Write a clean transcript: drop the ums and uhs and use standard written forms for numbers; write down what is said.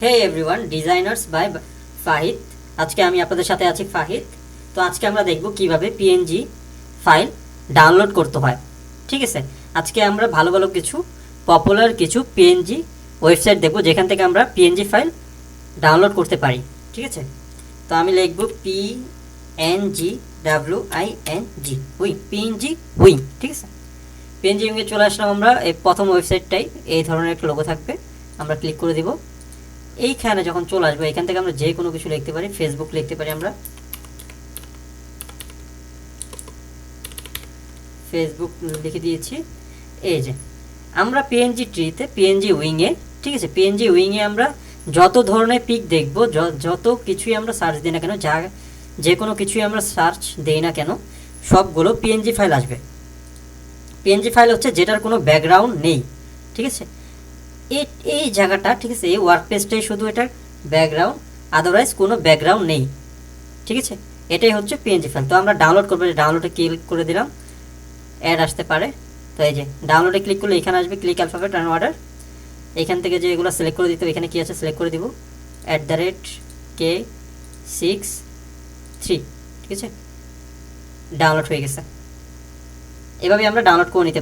Hey everyone, designers by Fahid. আজকে আমি আপনাদের সাথে আছি ফাহিদ। তো আজকে আমরা দেখব কিভাবে পিএনজি ফাইল ডাউনলোড করতে হয়। ঠিক আছে, আজকে আমরা ভালো ভালো কিছু পপুলার কিছু পিএনজি ওয়েবসাইট দেখব যেখান থেকে আমরা পিএনজি ফাইল ডাউনলোড করতে পারি। ঠিক আছে, তো আমি লিখব PNG উইং, পিএনজি উইং। ঠিক আছে, পিএনজি উইংয়ে চলে আসলাম আমরা। এই প্রথম ওয়েবসাইটটাই এই ধরনের একটা লোগো থাকবে, আমরা ক্লিক করে দিব। এইখানে যখন চলে আসবো এখান থেকে আমরা যে কোনো কিছু লিখতে পারি, ফেসবুক লিখতে পারি, আমরা ফেসবুক লিখে দিয়েছি। এই যে আমরা পিএনজি ট্রিতে, পিএনজি উইংয়ে, ঠিক আছে, পিএনজি উইংয়ে আমরা যত ধরনের পিক দেখব, যত কিছুই আমরা সার্চ দিই না কেন, যে কোনো কিছুই আমরা সার্চ দিই না কেন, সবগুলো পিএনজি ফাইল আসবে। পিএনজি ফাইল হচ্ছে যেটার কোনো ব্যাকগ্রাউন্ড নেই। ঠিক আছে, এই জায়গাটা, ঠিক আছে, এই ওয়ার্ক পেজটাই শুধু এটার ব্যাকগ্রাউন্ড, আদারওয়াইজ কোনো ব্যাকগ্রাউন্ড নেই। ঠিক আছে, এটাই হচ্ছে পিএনজি ফাইল। তো আমরা ডাউনলোড করবো, ডাউনলোডে ক্লিক করে দিলাম, অ্যাড আসতে পারে। তো এই যে ডাউনলোডে ক্লিক করলে এখানে আসবে ক্লিক অ্যালফাবেট অ্যান্ড অর্ডার। এখান থেকে যে এগুলো সিলেক্ট করে দিতে, এখানে কি আছে সিলেক্ট করে দিব, @K63। ঠিক আছে, ডাউনলোড হয়ে গেছে। এভাবে আমরা ডাউনলোড করে নিতে পারি।